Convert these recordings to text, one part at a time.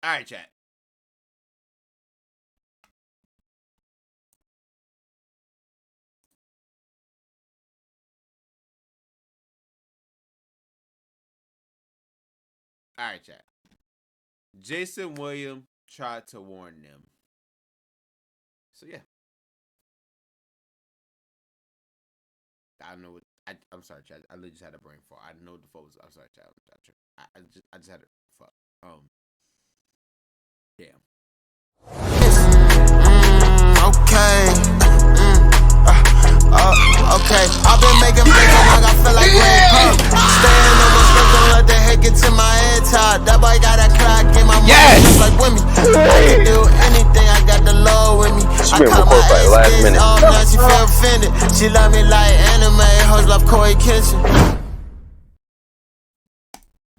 All right, chat. All right, chat. Jason Williams tried to warn them. So yeah, I don't know what I'm sorry, Chad. I literally just had a brain fart. I know the folks. I'm sorry, Chad. I just had a fuck. Damn. Okay. Okay. I've been making plays so long I feel like Ray Pump. Staying on my script, don't let the head get to my head top. That boy got a clock in my mind, just like with me. I can do anything, I got the law with me. I caught my ex bitch off, now she feel offended. She love me like anime, hoes love Corey Kitchen.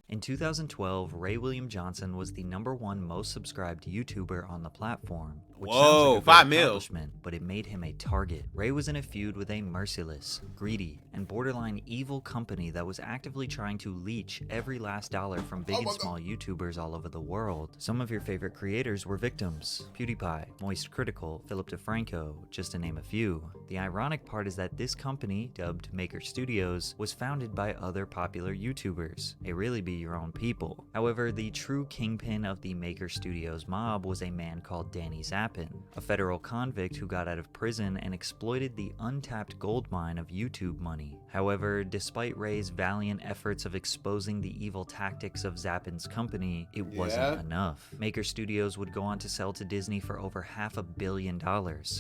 In 2012, Ray William Johnson was the #1 most subscribed YouTuber on the platform, which sounds like a 5 great mil. accomplishment, but it made him a target. Ray was in a feud with a merciless, greedy, and borderline evil company that was actively trying to leech every last dollar from big and small YouTubers all over the world. Some of your favorite creators were victims: PewDiePie, Moist Critical, Philip DeFranco, just to name a few. The ironic part is that this company, dubbed Maker Studios, was founded by other popular YouTubers. They really be your own people. However, the true kingpin of the Maker Studios mob was a man called Danny Zappin, a federal convict who got out of prison and exploited the untapped gold mine of YouTube money. However, despite Ray's valiant efforts of exposing the evil tactics of Zappin's company, it wasn't enough. Maker Studios would go on to sell to Disney for over $500 million.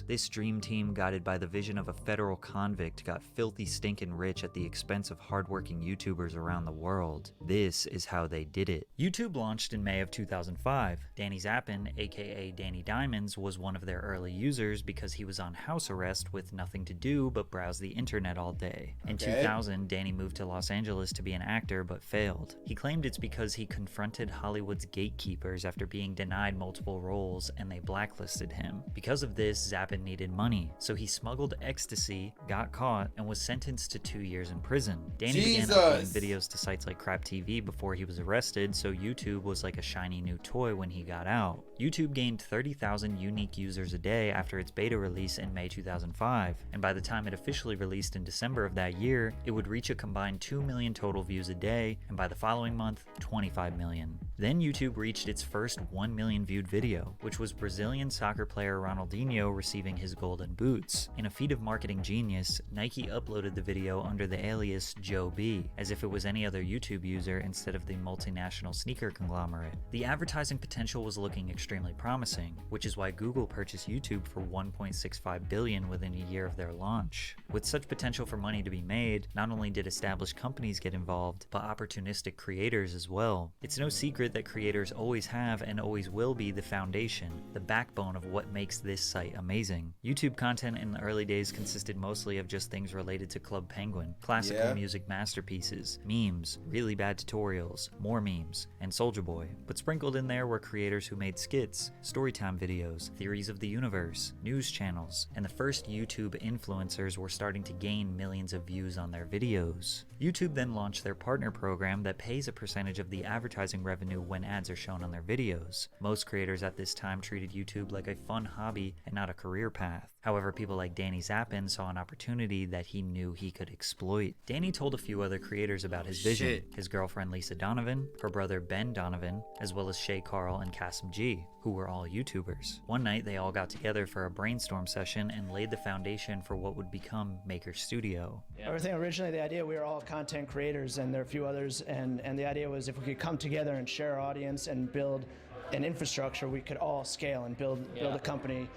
This dream team, guided by the vision of a federal convict, got filthy stinkin' rich at the expense of hardworking YouTubers around the world. This is how they did it. YouTube launched in May of 2005. Danny Zappin, aka Danny Diamonds, was one of their early users because he was on house arrest with nothing to do but browse the internet all day. In 2000, Danny moved to Los Angeles to be an actor but failed. He claimed it's because he confronted Hollywood's gatekeepers after being denied multiple roles and they blacklisted him. Because of this, Zappin needed money, so he smuggled ecstasy, got caught, and was sentenced to 2 years in prison. Danny began uploading videos to sites like Crap TV before he was arrested, so YouTube was like a shiny new toy when he got out. YouTube gained 30,000 unique users a day after its beta release in May 2005, and by the time it officially released in December of that year, it would reach a combined 2 million total views a day, and by the following month, 25 million. Then YouTube reached its first 1 million viewed video, which was Brazilian soccer player Ronaldinho receiving his golden boots. In a feat of marketing genius, Nike uploaded the video under the alias Joe B, as if it was any other YouTube user instead of the multinational sneaker conglomerate. The advertising potential was looking extremely promising, which is why Google purchased YouTube for $1.65 billion within a year of their launch. With such potential for money to be made, not only did established companies get involved, but opportunistic creators as well. It's no secret that creators always have and always will be the foundation, the backbone of what makes this site amazing. YouTube content in the early days consisted mostly of just things related to Club Penguin, classical music masterpieces, memes, really bad tutorials, more memes, and Soulja Boy. But sprinkled in there were creators who made skits, storytime videos, theories of the universe, news channels, and the first YouTube influencers were starting to gain millions of views on their videos. YouTube then launched their partner program that pays a percentage of the advertising revenue when ads are shown on their videos. Most creators at this time treated YouTube like a fun hobby and not a career path. However, people like Danny Zappin saw an opportunity that he knew he could exploit. Danny told a few other creators about his vision: his girlfriend Lisa Donovan, her brother Ben Donovan, as well as Shay Carl and Kasim G, who were all YouTubers. One night, they all got together for a brainstorm session and laid the foundation for what would become Maker Studio. Everything originally, the idea, we were all content creators and there are a few others, and the idea was if we could come together and share our audience and build an infrastructure, we could all scale and build a company,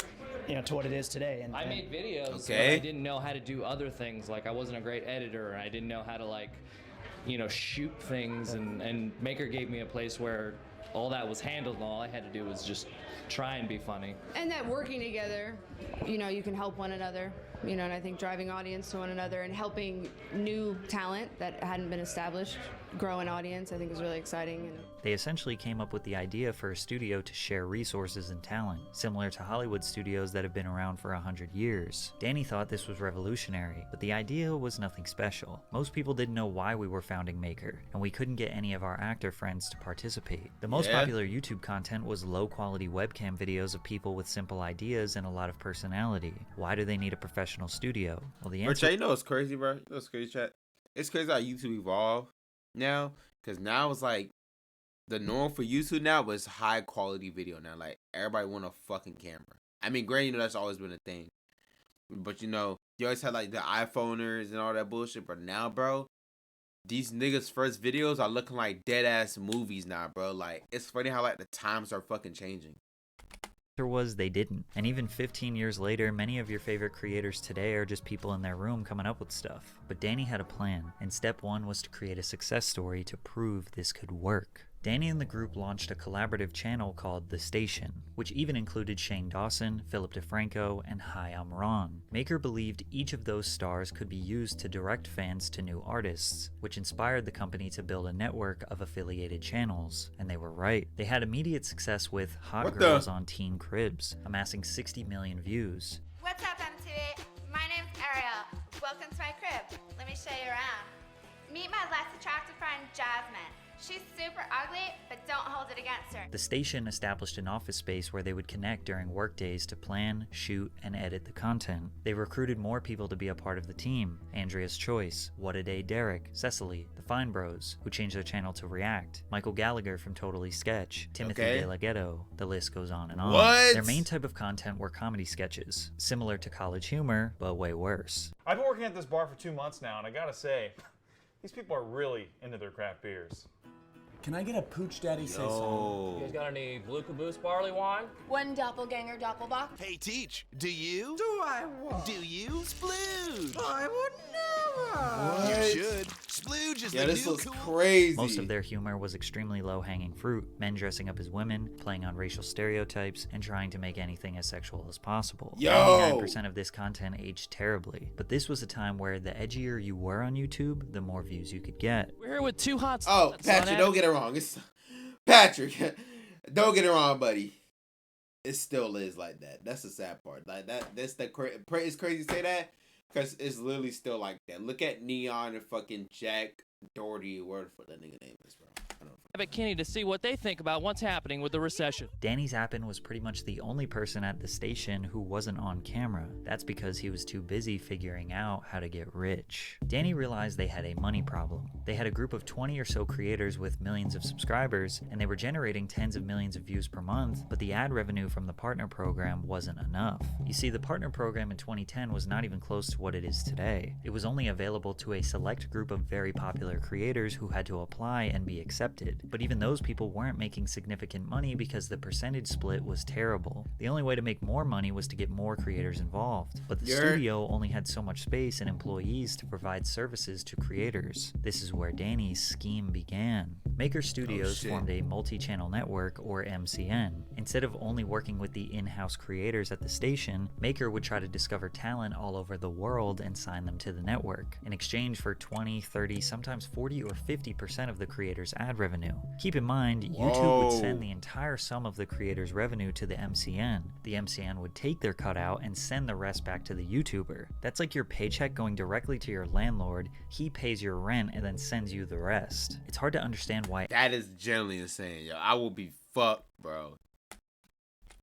you know, to what it is today. And I made videos, but I didn't know how to do other things. Like, I wasn't a great editor, and I didn't know how to, like, you know, shoot things, and Maker gave me a place where all that was handled, and all I had to do was just try and be funny. And that working together, you know, you can help one another, you know, and I think driving audience to one another and helping new talent that hadn't been established grow an audience, I think is really exciting. They essentially came up with the idea for a studio to share resources and talent, similar to Hollywood studios that have been around for 100 years. Danny thought this was revolutionary, but the idea was nothing special. Most people didn't know why we were founding Maker, and we couldn't get any of our actor friends to participate. The most Yeah. popular YouTube content was low-quality webcam videos of people with simple ideas and a lot of personality. Why do they need a professional studio? Well, the Bro, answer Chat, you know what's crazy, bro? You know what's crazy, Chat? It's crazy how YouTube evolved now, because now it's like the norm for YouTube now was high quality video now. Like, everybody want a fucking camera. I mean, granted, you know, that's always been a thing. But, you know, you always had, like, the iPhoners and all that bullshit. But now, bro, these niggas' first videos are looking like dead-ass movies now, bro. Like, it's funny how, like, the times are fucking changing. was they didn't. And even 15 years later, many of your favorite creators today are just people in their room coming up with stuff. But Danny had a plan, and step one was to create a success story to prove this could work. Danny and the group launched a collaborative channel called The Station, which even included Shane Dawson, Philip DeFranco, and Hi, I'm Ron. Maker believed each of those stars could be used to direct fans to new artists, which inspired the company to build a network of affiliated channels. And they were right. They had immediate success with Hot What Girls the? on Teen Cribs, amassing 60 million views. What's up, MTV? My name's Ariel. Welcome to my crib. Let me show you around. Meet my less attractive friend, Jasmine. She's super ugly, but don't hold it against her. The station established an office space where they would connect during workdays to plan, shoot, and edit the content. They recruited more people to be a part of the team. Andrea's Choice, What a Day Derek, Cecily, The Fine Bros, who changed their channel to React, Michael Gallagher from Totally Sketch, Timothy Okay. De La Ghetto, the list goes on and on. What? Their main type of content were comedy sketches, similar to College Humor, but way worse. I've been working at this bar for 2 months now, and I gotta say, these people are really into their craft beers. Can I get a Pooch Daddy say something? Yo. You guys got any Blue Caboose barley wine? One doppelganger doppelbach. Hey, Teach, do you? Do I what? Do you? Splooge! I would never! You should. Splooge is Yeah, the this new looks cool... crazy. Most of their humor was extremely low-hanging fruit, men dressing up as women, playing on racial stereotypes, and trying to make anything as sexual as possible. Yo! 99% of this content aged terribly, but this was a time where the edgier you were on YouTube, the more views you could get. We're here with two hot Oh, spots. Patrick, don't get it wrong. It's Patrick. Don't get it wrong, buddy. It still is like that. That's the sad part. Like that. That's the it's crazy to say that because it's literally still like that. Look at Neon and fucking Jack Doherty. Where the fuck that nigga name is, bro? I don't know. at Kenny to see what they think about what's happening with the recession. Danny Zappin was pretty much the only person at the station who wasn't on camera. That's because he was too busy figuring out how to get rich. Danny realized they had a money problem. They had a group of 20 or so creators with millions of subscribers, and they were generating tens of millions of views per month, but the ad revenue from the partner program wasn't enough. You see, the partner program in 2010 was not even close to what it is today. It was only available to a select group of very popular creators who had to apply and be accepted. But even those people weren't making significant money because the percentage split was terrible. The only way to make more money was to get more creators involved. But the studio only had so much space and employees to provide services to creators. This is where Danny's scheme began. Maker Studios formed a multi-channel network, or MCN. Instead of only working with the in-house creators at the station, Maker would try to discover talent all over the world and sign them to the network, in exchange for 20, 30, sometimes 40 or 50% of the creator's ad revenue. Keep in mind, YouTube would send the entire sum of the creator's revenue to the MCN. The MCN would take their cutout and send the rest back to the YouTuber. That's like your paycheck going directly to your landlord. He pays your rent and then sends you the rest. It's hard to understand why that is generally insane, yo. I will be fucked, bro.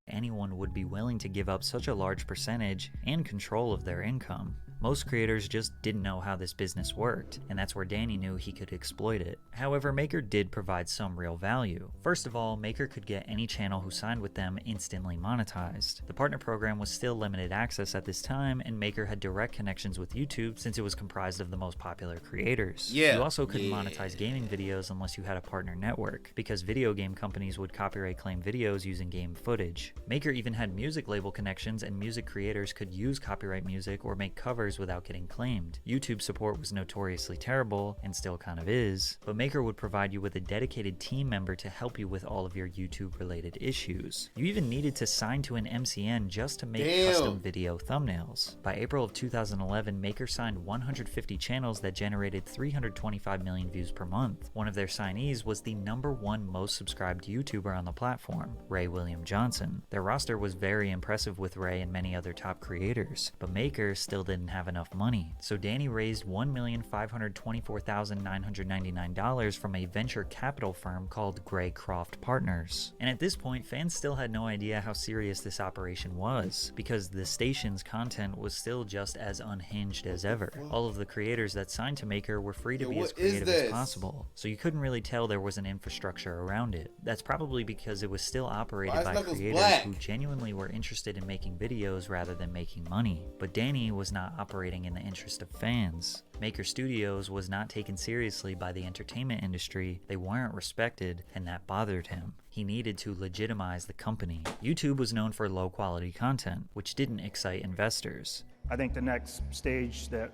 Anyone would be willing to give up such a large percentage and control of their income. Most creators just didn't know how this business worked, and that's where Danny knew he could exploit it. However, Maker did provide some real value. First of all, Maker could get any channel who signed with them instantly monetized. The partner program was still limited access at this time, and Maker had direct connections with YouTube since it was comprised of the most popular creators. You also couldn't monetize gaming videos unless you had a partner network, because video game companies would copyright claim videos using game footage. Maker even had music label connections, and music creators could use copyright music or make covers without getting claimed. YouTube support was notoriously terrible, and still kind of is, but Maker would provide you with a dedicated team member to help you with all of your YouTube related issues. You even needed to sign to an MCN just to make custom video thumbnails. By April of 2011, Maker signed 150 channels that generated 325 million views per month. One of their signees was the #1 most subscribed YouTuber on the platform, Ray William Johnson. Their roster was very impressive with Ray and many other top creators, but Maker still didn't have have enough money, so Danny raised $1,524,999 from a venture capital firm called Graycroft Partners. And at this point, fans still had no idea how serious this operation was, because the station's content was still just as unhinged as ever. All of the creators that signed to Maker were free to be as creative as possible, so you couldn't really tell there was an infrastructure around it. That's probably because it was still operated by creators who genuinely were interested in making videos rather than making money. But Danny was not operating in the interest of fans. Maker Studios was not taken seriously by the entertainment industry, they weren't respected, and that bothered him. He needed to legitimize the company. YouTube was known for low-quality content, which didn't excite investors. I think the next stage that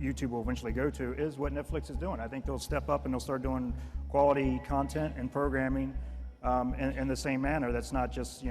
YouTube will eventually go to is what Netflix is doing. I think they'll step up and they'll start doing quality content and programming in the same manner. That's not just,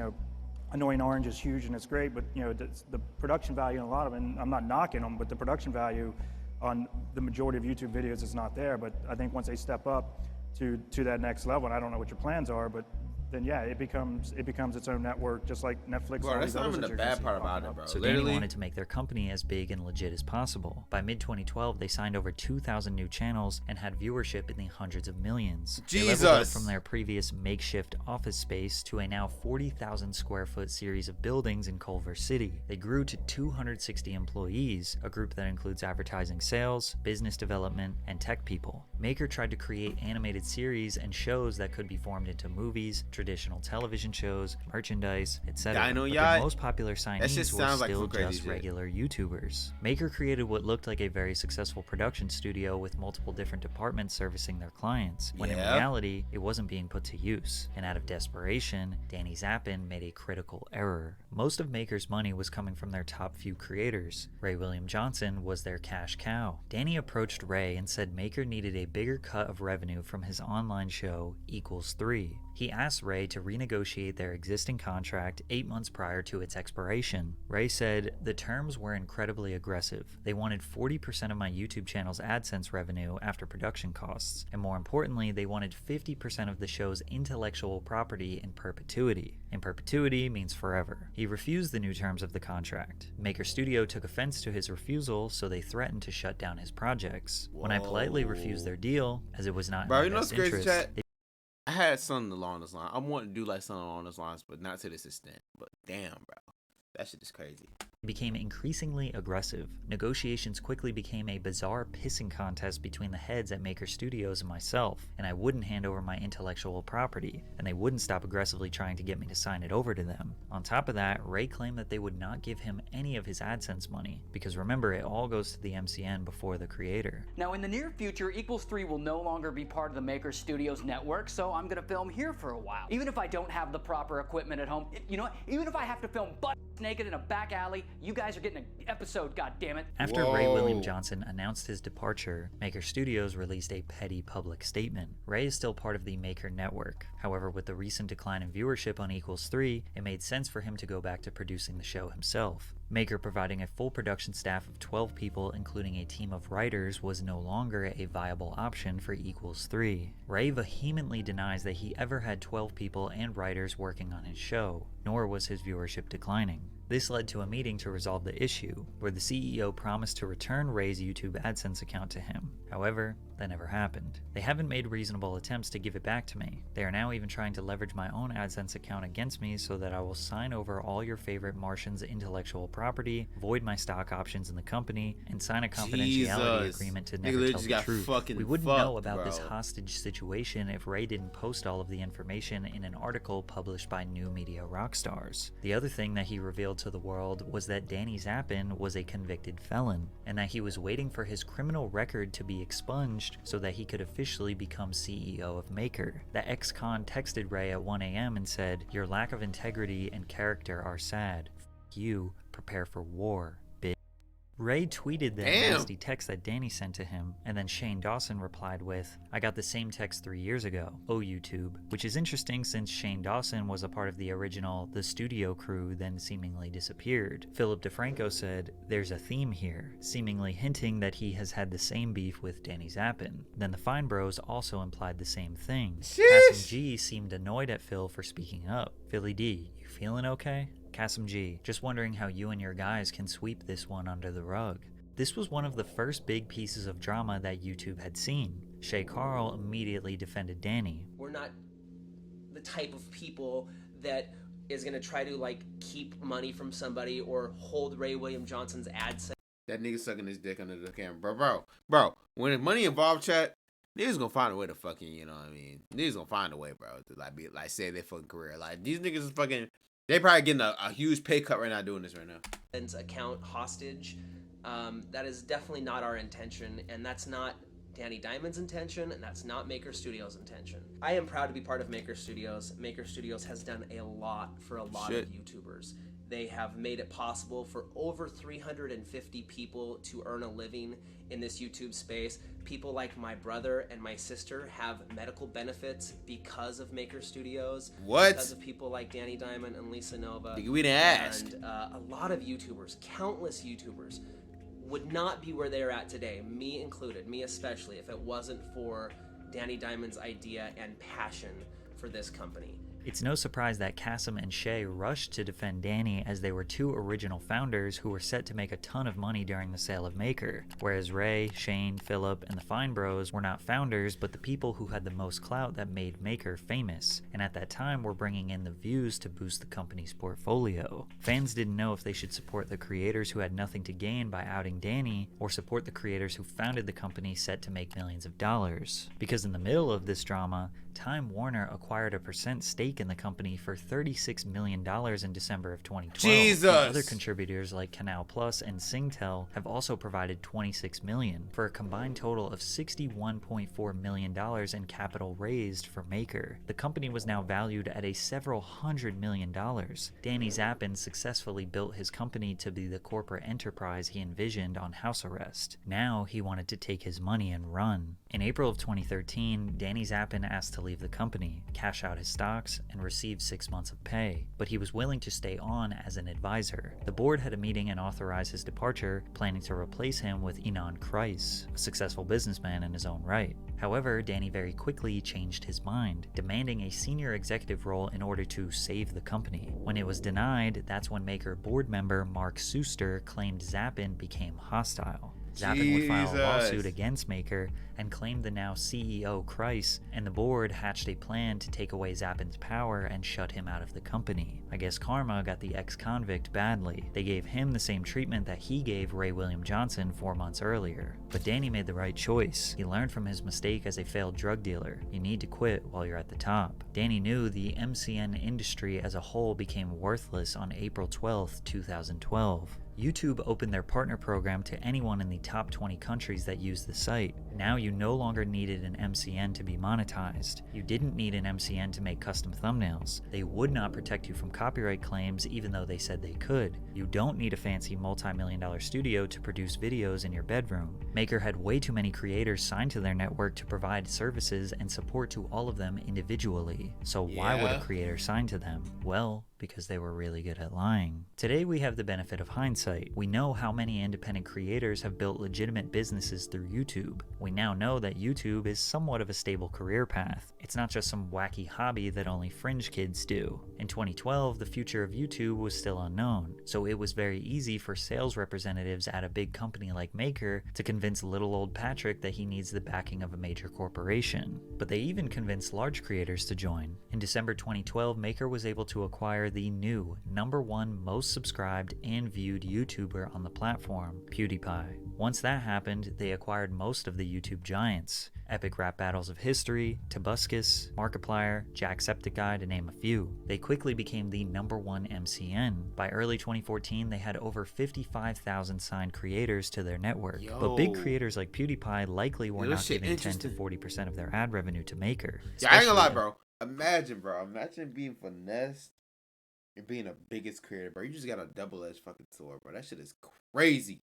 Annoying Orange is huge and it's great, but the production value in a lot of them, and I'm not knocking them, but the production value on the majority of YouTube videos is not there. But I think once they step up to that next level, and I don't know what your plans are, but then yeah, it becomes its own network, just like Netflix. Bro, that's not even the bad part about it, bro. So Danny wanted to make their company as big and legit as possible. By mid-2012, they signed over 2,000 new channels and had viewership in the hundreds of millions. Jesus! They leveled up from their previous makeshift office space to a now 40,000 square foot series of buildings in Culver City. They grew to 260 employees, a group that includes advertising sales, business development, and tech people. Maker tried to create animated series and shows that could be formed into movies, traditional television shows, merchandise, etc. But their most popular signees were still just regular YouTubers. Maker created what looked like a very successful production studio with multiple different departments servicing their clients, when in reality, it wasn't being put to use. And out of desperation, Danny Zappin made a critical error. Most of Maker's money was coming from their top few creators. Ray William Johnson was their cash cow. Danny approached Ray and said Maker needed a bigger cut of revenue from his online show, Equals 3. He asked Ray to renegotiate their existing contract 8 months prior to its expiration. Ray said, the terms were incredibly aggressive. They wanted 40% of my YouTube channel's AdSense revenue after production costs, and more importantly, they wanted 50% of the show's intellectual property in perpetuity. And perpetuity means forever. He refused the new terms of the contract. Maker Studio took offense to his refusal, so they threatened to shut down his projects. When I politely refused their deal, as it was not in my best interest, I had something along those lines. I wanted to do like something along those lines, but not to this extent. But damn, bro. That shit is crazy. Became increasingly aggressive. Negotiations quickly became a bizarre pissing contest between the heads at Maker Studios and myself, and I wouldn't hand over my intellectual property, and they wouldn't stop aggressively trying to get me to sign it over to them. On top of that, Ray claimed that they would not give him any of his AdSense money, because remember, it all goes to the MCN before the creator. Now in the near future, Equals 3 will no longer be part of the Maker Studios network, so I'm gonna film here for a while. Even if I don't have the proper equipment at home, you know what? Even if I have to film butt naked in a back alley, you guys are getting an episode, goddammit. After Ray William Johnson announced his departure, Maker Studios released a petty public statement. Ray is still part of the Maker network. However, with the recent decline in viewership on Equals 3, it made sense for him to go back to producing the show himself. Maker providing a full production staff of 12 people, including a team of writers, was no longer a viable option for Equals 3. Ray vehemently denies that he ever had 12 people and writers working on his show, nor was his viewership declining. This led to a meeting to resolve the issue, where the CEO promised to return Ray's YouTube AdSense account to him. However, that never happened. They haven't made reasonable attempts to give it back to me. They are now even trying to leverage my own AdSense account against me so that I will sign over all your favorite Martians' intellectual property, void my stock options in the company, and sign a confidentiality agreement to never tell the truth. We wouldn't know about this hostage situation if Ray didn't post all of the information in an article published by New Media Rockstars. The other thing that he revealed to the world was that Danny Zappin was a convicted felon, and that he was waiting for his criminal record to be expunged so that he could officially become CEO of Maker. The ex-con texted Ray at 1 a.m. and said, "Your lack of integrity and character are sad. F you, prepare for war, bitch." Ray tweeted that nasty text that Danny sent to him, and then Shane Dawson replied with, "I got the same text 3 years ago. Oh, YouTube." Which is interesting since Shane Dawson was a part of the original The Studio crew, then seemingly disappeared. Philip DeFranco said, "There's a theme here," seemingly hinting that he has had the same beef with Danny Zappin. Then the Fine Bros also implied the same thing. Kasim G seemed annoyed at Phil for speaking up. "Philly D, you feeling okay?" Kasim G, "Just wondering how you and your guys can sweep this one under the rug." This was one of the first big pieces of drama that YouTube had seen. Shay Carl immediately defended Danny. We're not the type of people that is going to try to like keep money from somebody or hold Ray William Johnson's ad set. That nigga sucking his dick under the camera. Bro, when it's money involved, chat, niggas gonna find a way to fucking, you know what I mean? Niggas gonna find a way, bro, to like save their fucking career. Like, these niggas is fucking, they probably getting a huge pay cut right now doing this right now. Account hostage. That is definitely not our intention, and that's not Danny Diamond's intention, and that's not Maker Studios' intention. I am proud to be part of Maker Studios. Maker Studios has done a lot for a lot of YouTubers. They have made it possible for over 350 people to earn a living in this YouTube space. People like my brother and my sister have medical benefits because of Maker Studios. What? Because of people like Danny Diamond and Lisa Nova. We didn't ask. And a lot of YouTubers, countless YouTubers, would not be where they're at today, me included, me especially, if it wasn't for Danny Diamond's idea and passion for this company. It's no surprise that Kasim and Shay rushed to defend Danny, as they were two original founders who were set to make a ton of money during the sale of Maker, whereas Ray, Shane, Phillip, and the Fine Bros were not founders, but the people who had the most clout that made Maker famous, and at that time were bringing in the views to boost the company's portfolio. Fans didn't know if they should support the creators who had nothing to gain by outing Danny, or support the creators who founded the company set to make millions of dollars. Because in the middle of this drama, Time Warner acquired a % stake in the company for $36 million in December of 2012. Jesus! And other contributors like Canal Plus and Singtel have also provided $26 million, for a combined total of $61.4 million in capital raised for Maker. The company was now valued at a several $100 million. Danny Zappin successfully built his company to be the corporate enterprise he envisioned on house arrest. Now he wanted to take his money and run. In April of 2013, Danny Zappin asked to leave the company, cash out his stocks, and receive 6 months of pay, but he was willing to stay on as an advisor. The board had a meeting and authorized his departure, planning to replace him with Enon Kreis, a successful businessman in his own right. However, Danny very quickly changed his mind, demanding a senior executive role in order to save the company. When it was denied, that's when Maker board member Mark Suster claimed Zappin became hostile. Zappin would file a lawsuit against Maker and claimed the now CEO Kreis, and the board hatched a plan to take away Zappin's power and shut him out of the company. I guess karma got the ex-convict badly. They gave him the same treatment that he gave Ray William Johnson 4 months earlier. But Danny made the right choice. He learned from his mistake as a failed drug dealer. You need to quit while you're at the top. Danny knew the MCN industry as a whole became worthless on April 12, 2012. YouTube opened their partner program to anyone in the top 20 countries that used the site. Now you no longer needed an MCN to be monetized. You didn't need an MCN to make custom thumbnails. They would not protect you from copyright claims even though they said they could. You don't need a fancy multi-million-dollar studio to produce videos in your bedroom. Maker had way too many creators signed to their network to provide services and support to all of them individually. So why would a creator sign to them? Well, because they were really good at lying. Today we have the benefit of hindsight. We know how many independent creators have built legitimate businesses through YouTube. We now know that YouTube is somewhat of a stable career path. It's not just some wacky hobby that only fringe kids do. In 2012, the future of YouTube was still unknown, so it was very easy for sales representatives at a big company like Maker to convince little old Patrick that he needs the backing of a major corporation. But they even convinced large creators to join. In December 2012, Maker was able to acquire the new #1 most subscribed and viewed YouTuber on the platform, PewDiePie. Once that happened, they acquired most of the YouTube giants: Epic Rap Battles of History, Tobuscus, Markiplier, Jacksepticeye, to name a few. They quickly became the #1 MCN. By early 2014, they had over 55,000 signed creators to their network. But big creators like PewDiePie likely were not giving 10 to 40% of their ad revenue to Maker. Yeah, I ain't gonna lie, bro. Imagine being finessed and being the biggest creator, bro. You just got a double-edged fucking sword, bro. That shit is crazy.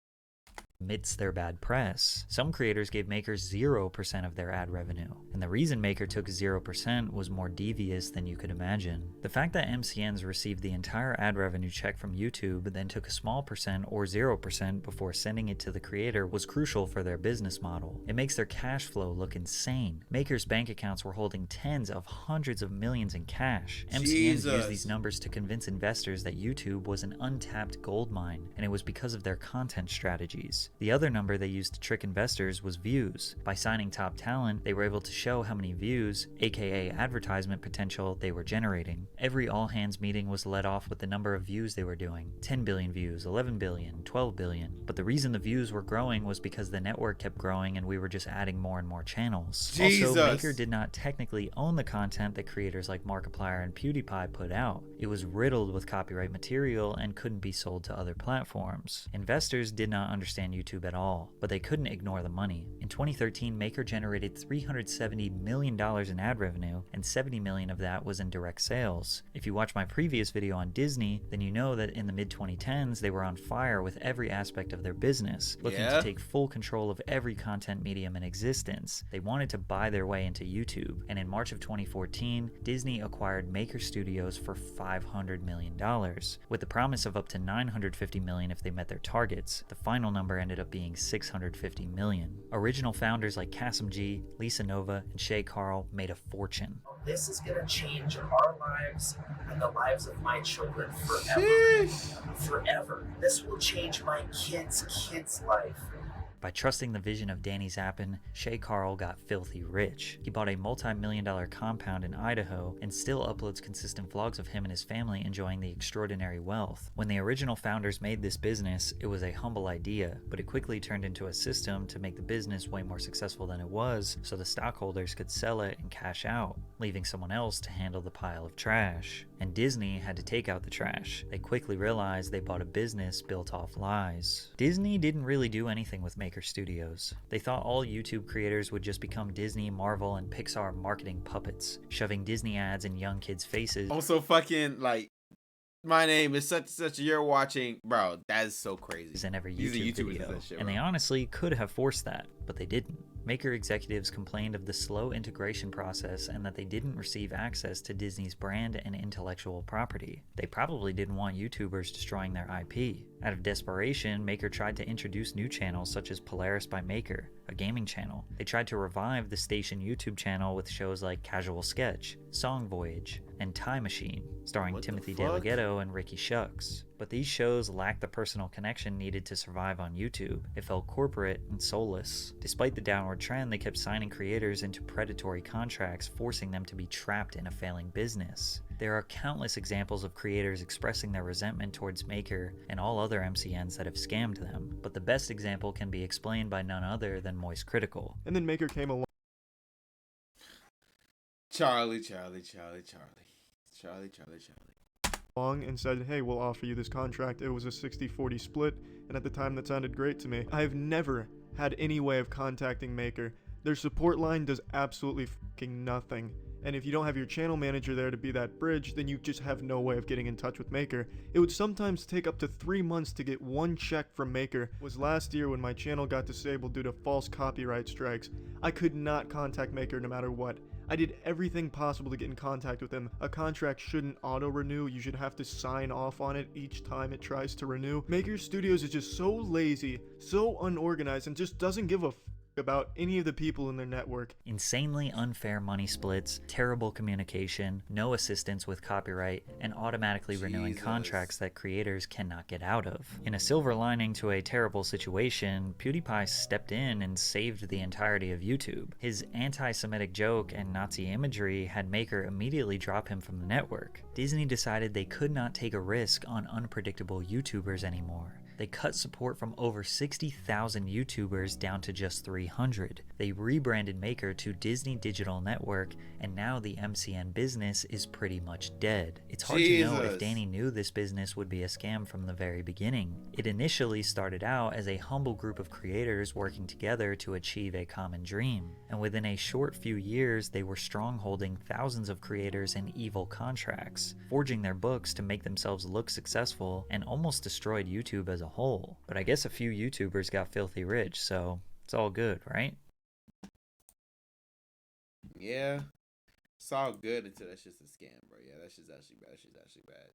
Amidst their bad press, some creators gave Maker 0% of their ad revenue, and the reason Maker took 0% was more devious than you could imagine. The fact that MCNs received the entire ad revenue check from YouTube, then took a small percent or 0% before sending it to the creator was crucial for their business model. It makes their cash flow look insane. Maker's bank accounts were holding tens of hundreds of millions in cash. MCNs used these numbers to convince investors that YouTube was an untapped gold mine, and it was because of their content strategies. The other number they used to trick investors was views. By signing top talent, they were able to show how many views, aka advertisement potential, they were generating. Every all-hands meeting was led off with the number of views they were doing. 10 billion views, 11 billion, 12 billion. But the reason the views were growing was because the network kept growing and we were just adding more and more channels. Jesus. Also, Maker did not technically own the content that creators like Markiplier and PewDiePie put out. It was riddled with copyright material and couldn't be sold to other platforms. Investors did not understand YouTube at all, but they couldn't ignore the money. In 2013, Maker generated $370 million in ad revenue, and $70 million of that was in direct sales. If you watch my previous video on Disney, then you know that in the mid-2010s, they were on fire with every aspect of their business, looking to take full control of every content medium in existence. They wanted to buy their way into YouTube, and in March of 2014, Disney acquired Maker Studios for $500 million, with the promise of up to $950 million if they met their targets. The final number ended up being $650 million. Original founders like Kasim G, Lisa Nova, and Shay Carl made a fortune. This is going to change our lives and the lives of my children forever. Forever. This will change my kids' life. By trusting the vision of Danny Zappin, Shay Carl got filthy rich. He bought a multi-million-dollar compound in Idaho and still uploads consistent vlogs of him and his family enjoying the extraordinary wealth. When the original founders made this business, it was a humble idea, but it quickly turned into a system to make the business way more successful than it was, so the stockholders could sell it and cash out, leaving someone else to handle the pile of trash. And Disney had to take out the trash. They quickly realized they bought a business built off lies. Disney didn't really do anything with Maker Studios. They thought all YouTube creators would just become Disney, Marvel, and Pixar marketing puppets, shoving Disney ads in young kids' faces. Also fucking like, my name is such and such, you're watching, bro, that is so crazy. In every YouTube video. Shit, and they honestly could have forced that, but they didn't. Maker executives complained of the slow integration process and that they didn't receive access to Disney's brand and intellectual property. They probably didn't want YouTubers destroying their IP. Out of desperation, Maker tried to introduce new channels such as Polaris by Maker, a gaming channel. They tried to revive the station YouTube channel with shows like Casual Sketch, Song Voyage, and Time Machine, starring Timothy DeLaGhetto and Ricky Shucks. But these shows lacked the personal connection needed to survive on YouTube. It felt corporate and soulless. Despite the downward trend, they kept signing creators into predatory contracts, forcing them to be trapped in a failing business. There are countless examples of creators expressing their resentment towards Maker and all other MCNs that have scammed them, but the best example can be explained by none other than Moist Critical. And then Maker came along. Charlie. And said, hey, we'll offer you this contract. It was a 60-40 split, and at the time that sounded great to me. I've never had any way of contacting Maker. Their support line does absolutely fucking nothing. And if you don't have your channel manager there to be that bridge, then you just have no way of getting in touch with Maker. It would sometimes take up to 3 months to get one check from Maker. It was last year when my channel got disabled due to false copyright strikes. I could not contact Maker no matter what. I did everything possible to get in contact with them. A contract shouldn't auto-renew. You should have to sign off on it each time it tries to renew. Maker Studios is just so lazy, so unorganized, and just doesn't give a about any of the people in their network. Insanely unfair money splits, terrible communication, no assistance with copyright, and automatically renewing contracts that creators cannot get out of. In a silver lining to a terrible situation, PewDiePie stepped in and saved the entirety of YouTube. His anti-Semitic joke and Nazi imagery had Maker immediately drop him from the network. Disney decided they could not take a risk on unpredictable YouTubers anymore. They cut support from over 60,000 YouTubers down to just 300. They rebranded Maker to Disney Digital Network, and now the MCN business is pretty much dead. It's hard to know if Danny knew this business would be a scam from the very beginning. It initially started out as a humble group of creators working together to achieve a common dream, and within a short few years they were strongholding thousands of creators in evil contracts, forging their books to make themselves look successful, and almost destroyed YouTube as a whole. But I guess a few YouTubers got filthy rich, so it's all good, right? Yeah, it's all good until that's just a scam, bro. Yeah, that's just actually bad. That shit's actually bad.